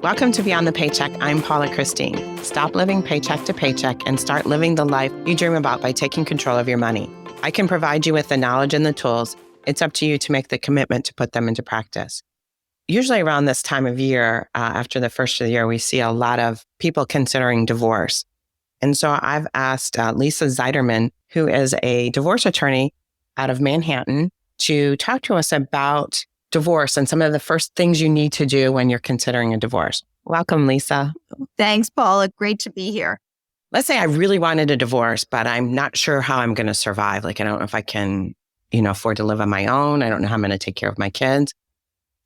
Welcome to Beyond the Paycheck. I'm Paula Christine. Stop living paycheck to paycheck and start living the life you dream about by taking control of your money. I can provide you with the knowledge and the tools. It's up to you to make the commitment to put them into practice. Usually around this time of year, after the first of the year, we see a lot of people considering divorce. And so I've asked Lisa Zeiderman, who is a divorce attorney out of Manhattan, to talk to us about divorce and some of the first things you need to do when you're considering a divorce. Welcome, Lisa. Thanks, Paula. Great to be here. Let's say I really wanted a divorce, but I'm not sure how I'm going to survive. Like, I don't know if I can, afford to live on my own. I don't know how I'm going to take care of my kids.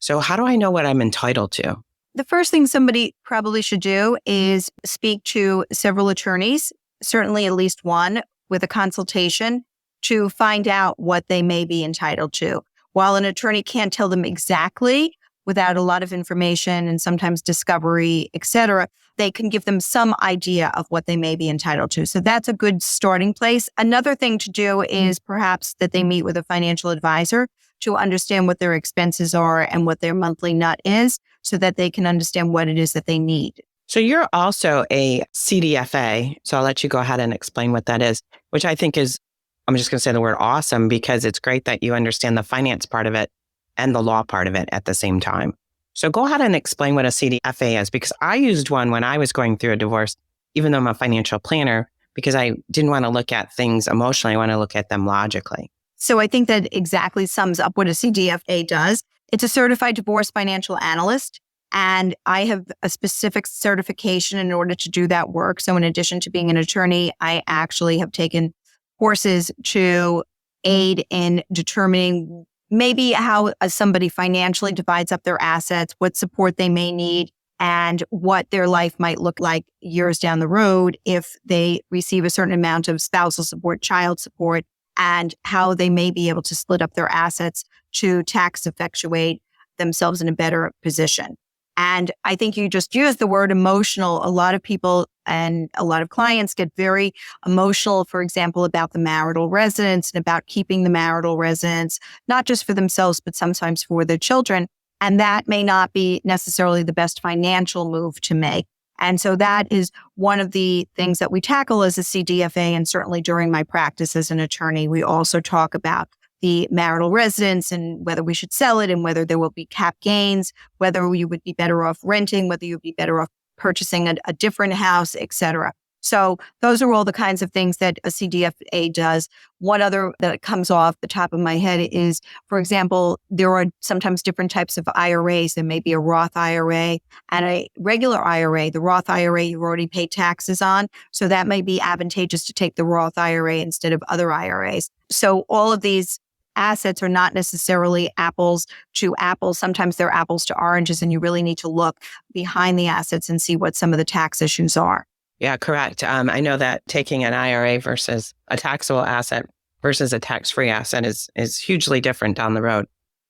So how do I know what I'm entitled to? The first thing somebody probably should do is speak to several attorneys, certainly at least one, with a consultation to find out what they may be entitled to. While an attorney can't tell them exactly without a lot of information and sometimes discovery, et cetera, they can give them some idea of what they may be entitled to. So that's a good starting place. Another thing to do is perhaps that they meet with a financial advisor to understand what their expenses are and what their monthly nut is so that they can understand what it is that they need. So you're also a CDFA. So I'll let you go ahead and explain what that is, which I think is, I'm just going to say the word awesome because it's great that you understand the finance part of it and the law part of it at the same time. So go ahead and explain what a CDFA is, because I used one when I was going through a divorce, even though I'm a financial planner, because I didn't want to look at things emotionally. I want to look at them logically. So I think that exactly sums up what a CDFA does. It's a Certified Divorce Financial Analyst, and I have a specific certification in order to do that work. So in addition to being an attorney, I actually have taken courses to aid in determining maybe how somebody financially divides up their assets, what support they may need, and what their life might look like years down the road if they receive a certain amount of spousal support, child support, and how they may be able to split up their assets to tax effectuate themselves in a better position. And I think you just used the word emotional. A lot of people and a lot of clients get very emotional, for example, about the marital residence and about keeping the marital residence, not just for themselves, but sometimes for their children. And that may not be necessarily the best financial move to make. And so that is one of the things that we tackle as a CDFA. And certainly during my practice as an attorney, we also talk about the marital residence and whether we should sell it and whether there will be cap gains, whether you would be better off renting, whether you'd be better off purchasing a different house, et cetera. So those are all the kinds of things that a CDFA does. One other that comes off the top of my head is, for example, there are sometimes different types of IRAs. There may be a Roth IRA and a regular IRA. The Roth IRA, you already pay taxes on. So that may be advantageous to take the Roth IRA instead of other IRAs. So all of these assets are not necessarily apples to apples. Sometimes they're apples to oranges, and you really need to look behind the assets and see what some of the tax issues are. Yeah, correct. I know that taking an IRA versus a taxable asset versus a tax-free asset is hugely different down the road.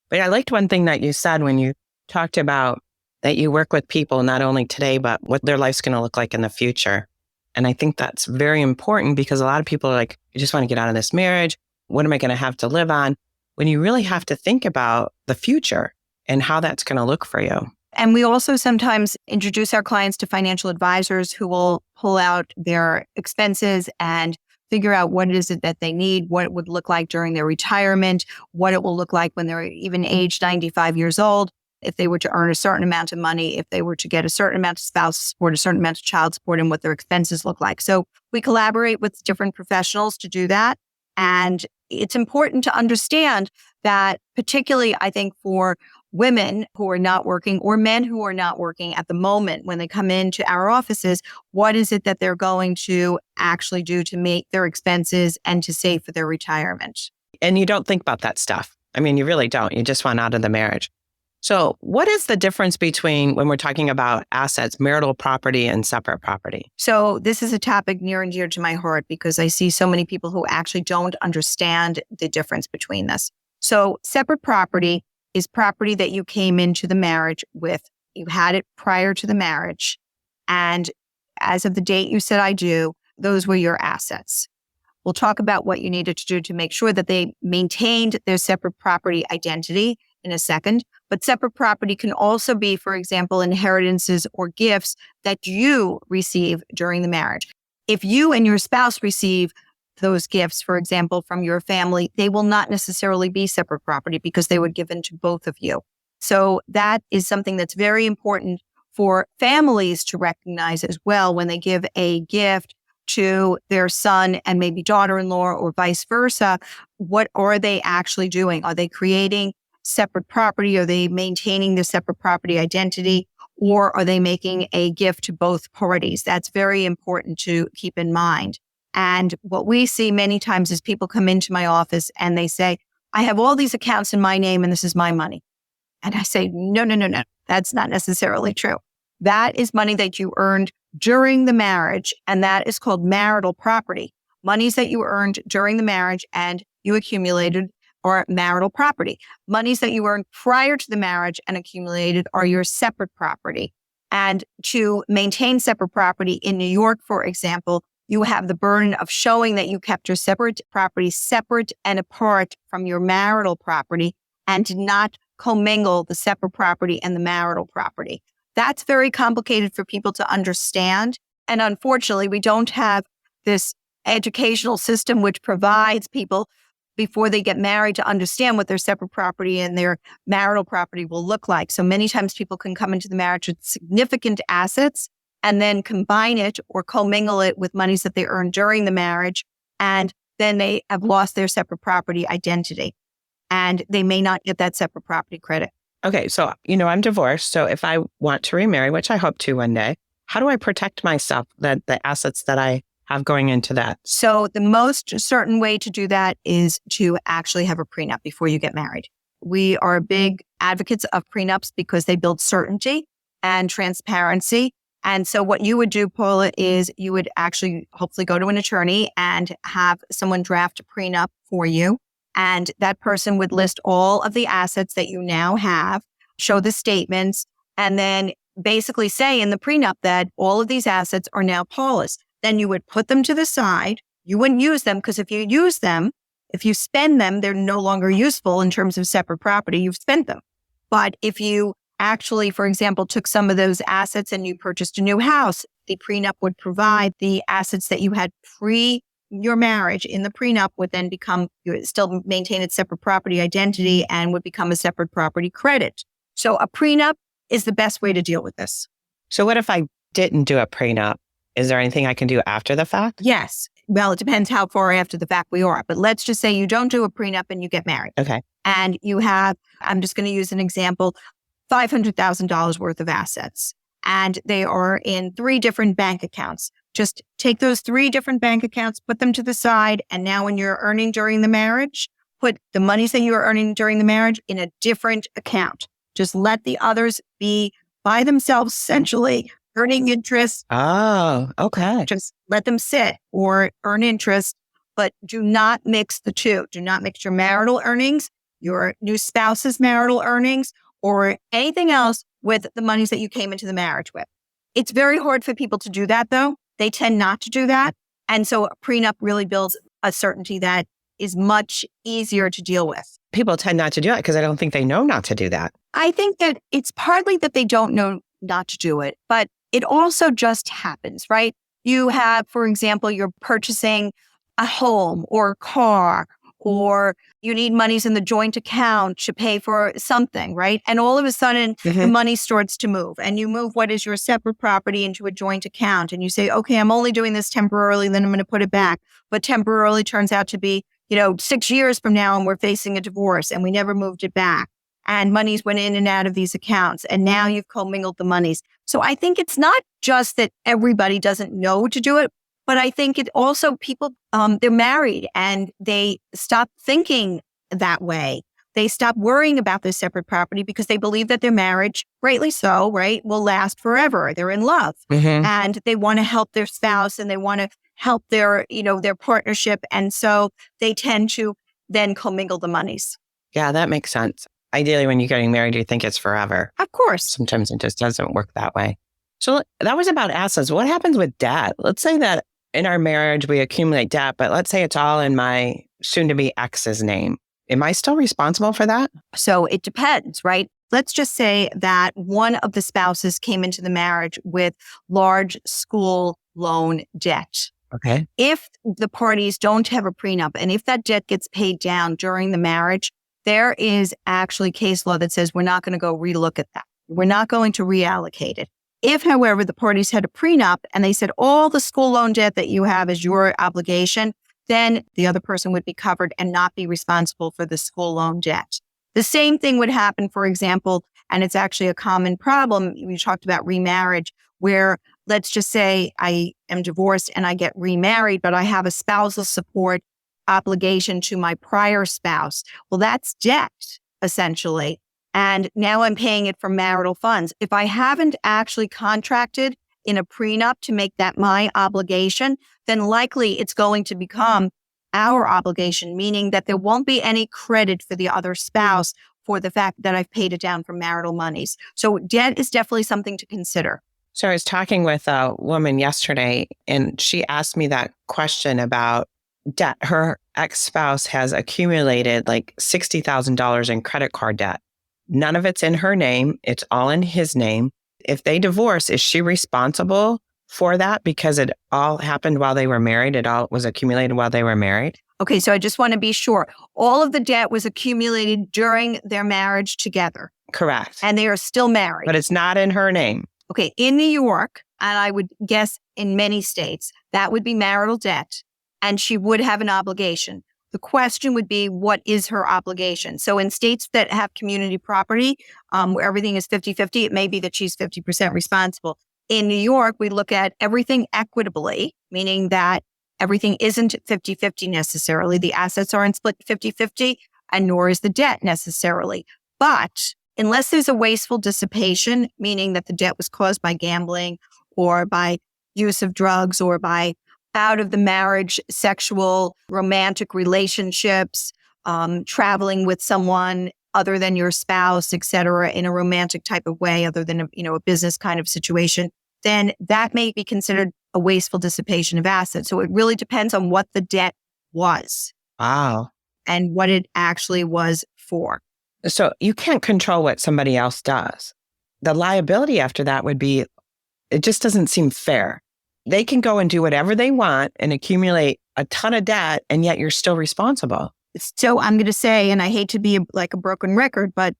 But I liked one thing that you said when you talked about that you work with people not only today, but what their life's going to look like in the future. And I think that's very important because a lot of people are like, I just want to get out of this marriage. What am I going to have to live on? When you really have to think about the future and how that's going to look for you. And we also sometimes introduce our clients to financial advisors who will pull out their expenses and figure out what it is that they need, what it would look like during their retirement, what it will look like when they're even age 95 years old, if they were to earn a certain amount of money, if they were to get a certain amount of spouse support, a certain amount of child support, and what their expenses look like. So we collaborate with different professionals to do that. And it's important to understand that, particularly, I think, for women who are not working or men who are not working at the moment, when they come into our offices, what is it that they're going to actually do to make their expenses and to save for their retirement? And you don't think about that stuff. I mean, you really don't. You just want out of the marriage. So what is the difference between when we're talking about assets, marital property and separate property? So this is a topic near and dear to my heart because I see so many people who actually don't understand the difference between this. So separate property is property that you came into the marriage with. You had it prior to the marriage. And as of the date you said, I do, those were your assets. We'll talk about what you needed to do to make sure that they maintained their separate property identity in a second. But separate property can also be, for example, inheritances or gifts that you receive during the marriage. If you and your spouse receive those gifts, for example, from your family, they will not necessarily be separate property because they were given to both of you. So that is something that's very important for families to recognize as well when they give a gift to their son and maybe daughter-in-law or vice versa. What are they actually doing? Are they creating separate property? Are they maintaining the separate property identity? Or are they making a gift to both parties? That's very important to keep in mind. And what we see many times is people come into my office and they say, I have all these accounts in my name and this is my money. And I say, no. That's not necessarily true. That is money that you earned during the marriage, and that is called marital property. Monies that you earned during the marriage and you accumulated are marital property. Monies that you earned prior to the marriage and accumulated are your separate property. And to maintain separate property in New York, for example, you have the burden of showing that you kept your separate property separate and apart from your marital property and did not commingle the separate property and the marital property. That's very complicated for people to understand. And unfortunately, we don't have this educational system which provides people before they get married to understand what their separate property and their marital property will look like. So many times people can come into the marriage with significant assets and then combine it or commingle it with monies that they earned during the marriage. And then they have lost their separate property identity and they may not get that separate property credit. Okay, so, I'm divorced. So if I want to remarry, which I hope to one day, how do I protect myself, that the assets that I have going into that? So the most certain way to do that is to actually have a prenup before you get married. We are big advocates of prenups because they build certainty and transparency. And so what you would do, Paula, is you would actually hopefully go to an attorney and have someone draft a prenup for you. And that person would list all of the assets that you now have, show the statements, and then basically say in the prenup that all of these assets are now Paula's. Then you would put them to the side. You wouldn't use them because if you use them, if you spend them, they're no longer useful in terms of separate property. You've spent them. But if you actually, for example, took some of those assets and you purchased a new house, the prenup would provide the assets that you had pre your marriage in the prenup would then become, you would still maintain its separate property identity and would become a separate property credit. So a prenup is the best way to deal with this. So what if I didn't do a prenup? Is there anything I can do after the fact? Yes. Well, it depends how far after the fact we are. But let's just say you don't do a prenup and you get married. Okay. And you have, I'm just going to use an example, $500,000 worth of assets. And they are in 3 different bank accounts. Just take those 3 different bank accounts, put them to the side. And now when you're earning during the marriage, put the monies that you are earning during the marriage in a different account. Just let the others be by themselves, essentially, earning interest. Oh, okay. Just let them sit or earn interest, but do not mix the two. Do not mix your marital earnings, your new spouse's marital earnings, or anything else with the monies that you came into the marriage with. It's very hard for people to do that, though. They tend not to do that. And so a prenup really builds a certainty that is much easier to deal with. People tend not to do it because I don't think they know not to do that. I think that it's partly that they don't know not to do it, but it also just happens, right? You have, for example, you're purchasing a home or a car, or you need monies in the joint account to pay for something, right? And all of a sudden, the money starts to move and you move what is your separate property into a joint account. And you say, okay, I'm only doing this temporarily, then I'm going to put it back. But temporarily turns out to be, 6 years from now and we're facing a divorce and we never moved it back. And monies went in and out of these accounts. And now you've commingled the monies. So I think it's not just that everybody doesn't know to do it, but I think it also people, they're married and they stop thinking that way. They stop worrying about their separate property because they believe that their marriage, rightly so, right, will last forever. They're in love and they want to help their spouse and they want to help their, their partnership. And so they tend to then commingle the monies. Yeah, that makes sense. Ideally, when you're getting married, you think it's forever. Of course. Sometimes it just doesn't work that way. So that was about assets. What happens with debt? Let's say that in our marriage, we accumulate debt, but let's say it's all in my soon-to-be ex's name. Am I still responsible for that? So it depends, right? let's just say that one of the spouses came into the marriage with large school loan debt. Okay. If the parties don't have a prenup and if that debt gets paid down during the marriage, there is actually case law that says we're not going to go relook at that. We're not going to reallocate it. If, however, the parties had a prenup and they said all the school loan debt that you have is your obligation, then the other person would be covered and not be responsible for the school loan debt. The same thing would happen, for example, and it's actually a common problem. We talked about remarriage, where let's just say I am divorced and I get remarried, but I have a spousal support obligation to my prior spouse. Well, that's debt, essentially. And now I'm paying it from marital funds. If I haven't actually contracted in a prenup to make that my obligation, then likely it's going to become our obligation, meaning that there won't be any credit for the other spouse for the fact that I've paid it down from marital monies. So debt is definitely something to consider. So I was talking with a woman yesterday, and she asked me that question about debt. Her ex-spouse has accumulated like $60,000 in credit card debt. None of it's in her name. It's all in his name. If they divorce, is she responsible for that because it all happened while they were married? It all was accumulated while they were married? Okay, so I just want to be sure. All of the debt was accumulated during their marriage together. Correct. And they are still married. But it's not in her name. Okay, in New York, and I would guess in many states, that would be marital debt, and she would have an obligation. The question would be, what is her obligation? So in states that have community property, where everything is 50-50, it may be that she's 50% responsible. In New York, we look at everything equitably, meaning that everything isn't 50-50 necessarily. The assets aren't split 50-50, and nor is the debt necessarily. But unless there's a wasteful dissipation, meaning that the debt was caused by gambling or by use of drugs or by out of the marriage, sexual, romantic relationships, traveling with someone other than your spouse, et cetera, in a romantic type of way, other than a business kind of situation, then that may be considered a wasteful dissipation of assets. So it really depends on what the debt was. Wow. And what it actually was for. So you can't control what somebody else does. The liability after that would be, it just doesn't seem fair. They can go and do whatever they want and accumulate a ton of debt, and yet you're still responsible. So I'm going to say, and I hate to be like a broken record, but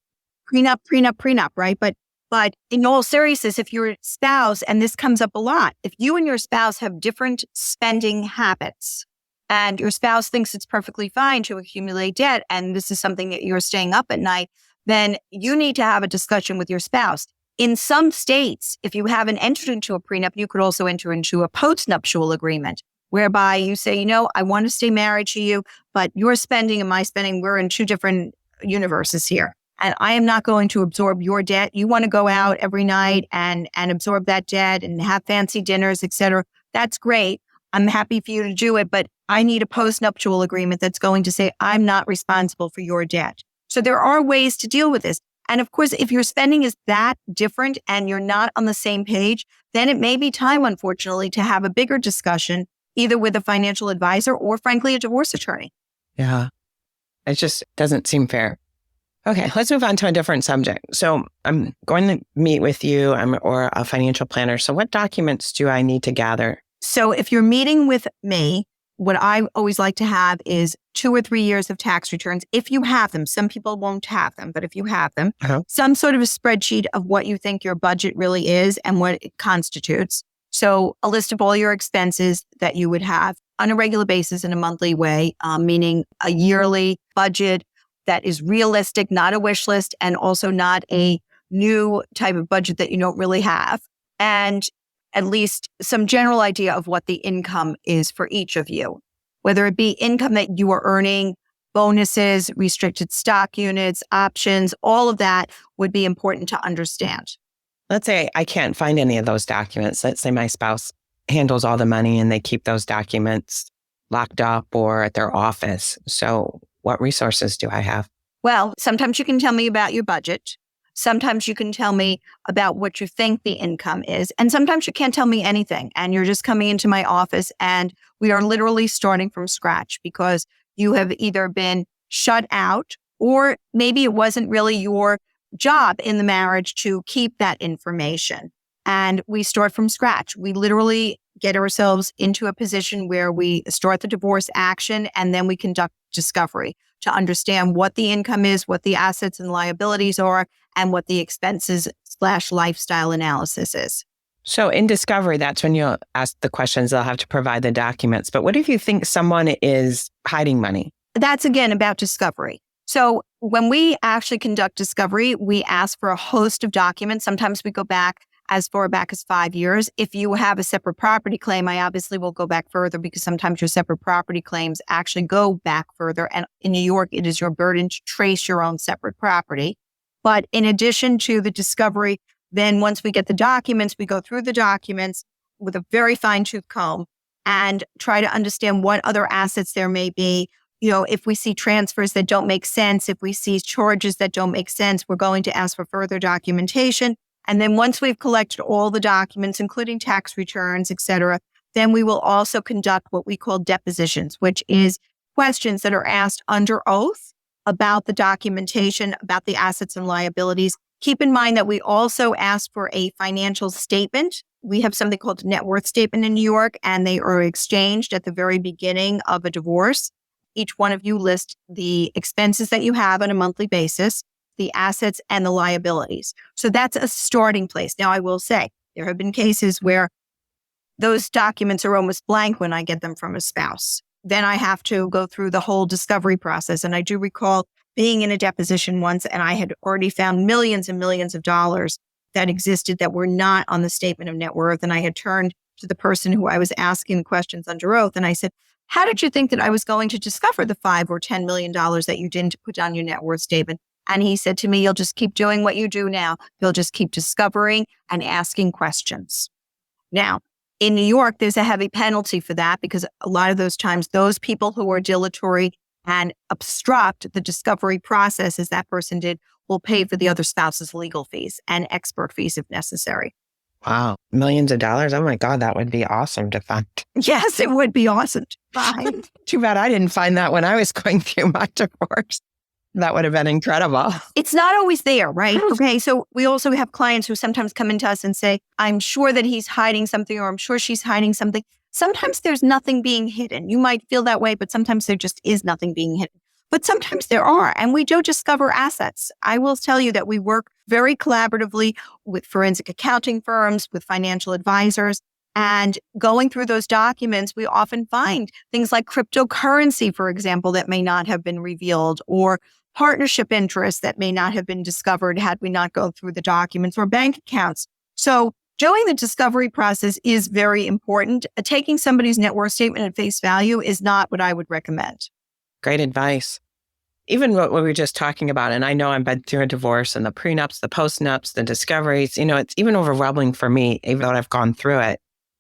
prenup, right? But in all seriousness, if your spouse, and this comes up a lot, if you and your spouse have different spending habits and your spouse thinks it's perfectly fine to accumulate debt, and this is something that you're staying up at night, then you need to have a discussion with your spouse. In some states, if you haven't entered into a prenup, you could also enter into a post-nuptial agreement, whereby you say, I want to stay married to you, but your spending and my spending, we're in two different universes here. And I am not going to absorb your debt. You want to go out every night and absorb that debt and have fancy dinners, et cetera. That's great. I'm happy for you to do it, but I need a post-nuptial agreement that's going to say, I'm not responsible for your debt. So there are ways to deal with this. And of course, if your spending is that different and you're not on the same page, then it may be time, unfortunately, to have a bigger discussion, either with a financial advisor or, frankly, a divorce attorney. Yeah. It just doesn't seem fair. Okay, let's move on to a different subject. So I'm going to meet with you or a financial planner. So what documents do I need to gather? So if you're meeting with me, what I always like to have is 2 or 3 years of tax returns. If you have them, some people won't have them, but if you have them, some sort of a spreadsheet of what you think your budget really is and what it constitutes. So a list of all your expenses that you would have on a regular basis in a monthly way, meaning a yearly budget that is realistic, not a wish list, and also not a new type of budget that you don't really have. And at least some general idea of what the income is for each of you, whether it be income that you are earning, bonuses, restricted stock units, options, all of that would be important to understand. Let's say I can't find any of those documents. Let's say my spouse handles all the money and they keep those documents locked up or at their office. So what resources do I have? Well, sometimes you can tell me about your budget. Sometimes you can tell me about what you think the income is. And sometimes you can't tell me anything. And you're just coming into my office and we are literally starting from scratch because you have either been shut out or maybe it wasn't really your job in the marriage to keep that information. And we start from scratch. We literally get ourselves into a position where we start the divorce action and then we conduct discovery to understand what the income is, what the assets and liabilities are, and what the expenses/lifestyle analysis is. So in discovery, that's when you'll ask the questions, they'll have to provide the documents. But what if you think someone is hiding money? That's again about discovery. So when we actually conduct discovery, we ask for a host of documents. Sometimes we go back as far back as 5 years. If you have a separate property claim, I obviously will go back further because sometimes your separate property claims actually go back further. And in New York, it is your burden to trace your own separate property. But in addition to the discovery, then once we get the documents, we go through the documents with a very fine-tooth comb and try to understand what other assets there may be. If we see transfers that don't make sense, if we see charges that don't make sense, we're going to ask for further documentation. And then once we've collected all the documents, including tax returns, et cetera, then we will also conduct what we call depositions, which is questions that are asked under oath about the documentation, about the assets and liabilities. Keep in mind that we also ask for a financial statement. We have something called a net worth statement in New York, and they are exchanged at the very beginning of a divorce. Each one of you lists the expenses that you have on a monthly basis, the assets and the liabilities. So that's a starting place. Now, I will say there have been cases where those documents are almost blank when I get them from a spouse. Then I have to go through the whole discovery process. And I do recall being in a deposition once, and I had already found millions and millions of dollars that existed that were not on the statement of net worth. And I had turned to the person who I was asking the questions under oath, and I said, how did you think that I was going to discover the $5 or $10 million that you didn't put on your net worth statement? And he said to me, you'll just keep doing what you do now. You'll just keep discovering and asking questions. Now, in New York, there's a heavy penalty for that because a lot of those times, those people who are dilatory and obstruct the discovery process, as that person did, will pay for the other spouse's legal fees and expert fees if necessary. Wow. Millions of dollars? Oh my God, that would be awesome to find. Yes, it would be awesome to find. Too bad I didn't find that when I was going through my divorce. That would have been incredible. It's not always there, right? Okay, so we also have clients who sometimes come into us and say, I'm sure that he's hiding something, or I'm sure she's hiding something. Sometimes there's nothing being hidden. You might feel that way, but sometimes there just is nothing being hidden. But sometimes there are, and we do discover assets. I will tell you that we work very collaboratively with forensic accounting firms, with financial advisors, and going through those documents, we often find things like cryptocurrency, for example, that may not have been revealed, or partnership interests that may not have been discovered had we not gone through the documents, or bank accounts. So doing the discovery process is very important. Taking somebody's net worth statement at face value is not what I would recommend. Great advice. Even what we were just talking about, and I know I've been through a divorce and the prenups, the post-nups, the discoveries, it's even overwhelming for me, even though I've gone through it.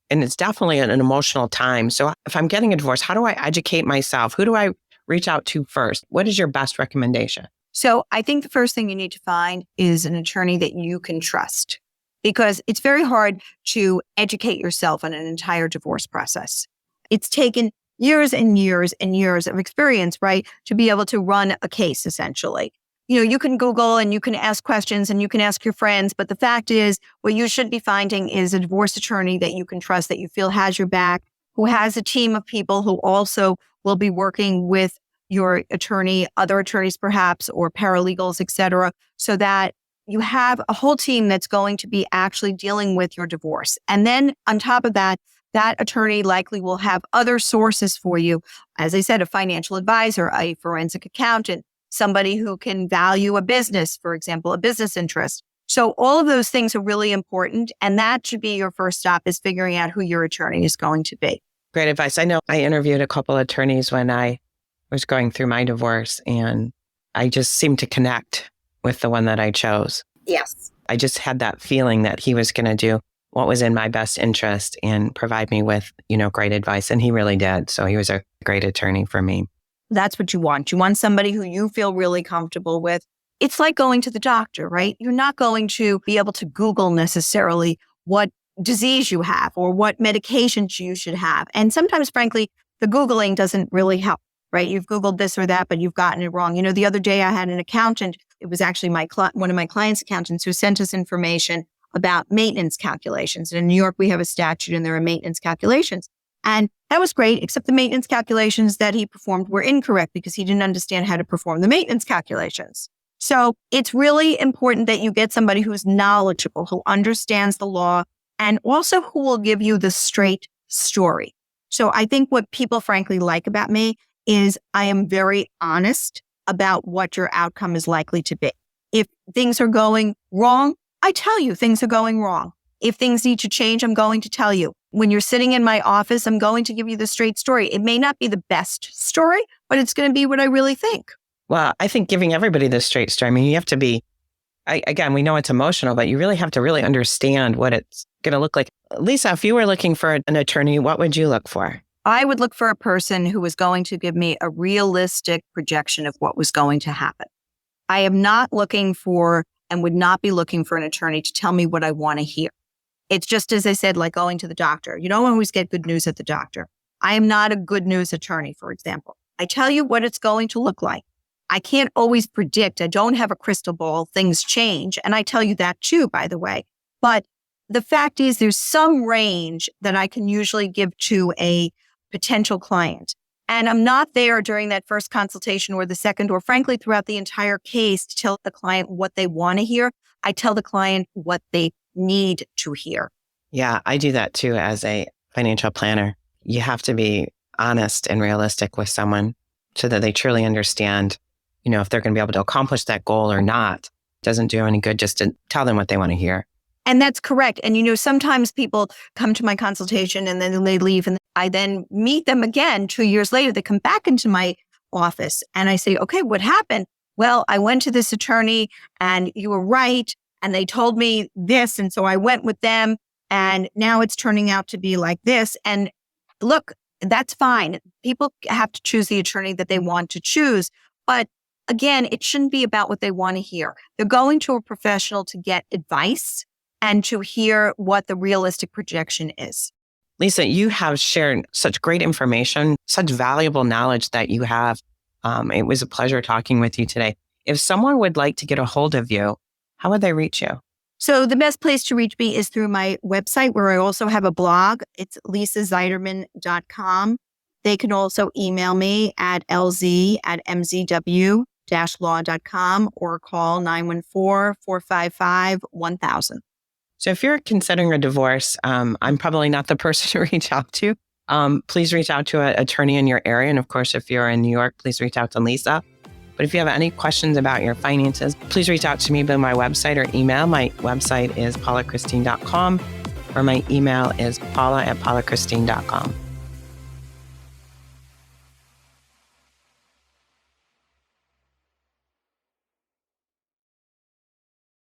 And it's definitely an emotional time. So if I'm getting a divorce, how do I educate myself? Who do I reach out to first? What is your best recommendation? So I think the first thing you need to find is an attorney that you can trust, because it's very hard to educate yourself on an entire divorce process. It's taken years and years and years of experience, right, to be able to run a case, essentially. You can Google and you can ask questions and you can ask your friends, but the fact is what you should be finding is a divorce attorney that you can trust, that you feel has your back, who has a team of people who also will be working with your attorney, other attorneys perhaps, or paralegals, et cetera, so that you have a whole team that's going to be actually dealing with your divorce. And then on top of that, that attorney likely will have other sources for you. As I said, a financial advisor, a forensic accountant, somebody who can value a business, for example, a business interest. So all of those things are really important. And that should be your first stop, is figuring out who your attorney is going to be. Great advice. I know I interviewed a couple of attorneys when I was going through my divorce, and I just seemed to connect with the one that I chose. Yes. I just had that feeling that he was going to do what was in my best interest and provide me with, great advice. And he really did. So he was a great attorney for me. That's what you want. You want somebody who you feel really comfortable with. It's like going to the doctor, right? You're not going to be able to Google necessarily what disease you have or what medications you should have. And sometimes, frankly, the Googling doesn't really help, right? You've Googled this or that, but you've gotten it wrong. The other day I had an accountant it was actually one of my clients' accountants who sent us information about maintenance calculations. And in New York, we have a statute and there are maintenance calculations. And that was great, except the maintenance calculations that he performed were incorrect because he didn't understand how to perform the maintenance calculations. So it's really important that you get somebody who's knowledgeable, who understands the law, and also who will give you the straight story. So I think what people frankly like about me is I am very honest about what your outcome is likely to be. If things are going wrong, I tell you things are going wrong. If things need to change, I'm going to tell you. When you're sitting in my office, I'm going to give you the straight story. It may not be the best story, but it's going to be what I really think. Well, I think giving everybody the straight story, I mean, you have to be, again, we know it's emotional, but you really have to really understand what it's going to look like. Lisa, if you were looking for an attorney, what would you look for? I would look for a person who was going to give me a realistic projection of what was going to happen. I am not looking for and would not be looking for an attorney to tell me what I want to hear. It's just, as I said, like going to the doctor. You don't always get good news at the doctor. I am not a good news attorney, for example. I tell you what it's going to look like. I can't always predict. I don't have a crystal ball. Things change. And I tell you that too, by the way. But the fact is there's some range that I can usually give to a potential client. And I'm not there during that first consultation or the second, or frankly, throughout the entire case to tell the client what they want to hear. I tell the client what they need to hear. Yeah, I do that too as a financial planner. You have to be honest and realistic with someone so that they truly understand, if they're going to be able to accomplish that goal or not. It doesn't do any good just to tell them what they want to hear. And that's correct. And, sometimes people come to my consultation and then they leave and I then meet them again 2 years later. They come back into my office and I say, okay, what happened? Well, I went to this attorney and you were right. And they told me this. And so I went with them and now it's turning out to be like this. And look, that's fine. People have to choose the attorney that they want to choose. But again, it shouldn't be about what they want to hear. They're going to a professional to get advice and to hear what the realistic projection is. Lisa, you have shared such great information, such valuable knowledge that you have. It was a pleasure talking with you today. If someone would like to get a hold of you, how would they reach you? So the best place to reach me is through my website where I also have a blog. It's lisazeiderman.com. They can also email me at lz@mzw-law.com or call 914-455-1000. So if you're considering a divorce, I'm probably not the person to reach out to. Please reach out to an attorney in your area. And of course, if you're in New York, please reach out to Lisa. But if you have any questions about your finances, please reach out to me by my website or email. My website is paulachristine.com or my email is paula@paulachristine.com.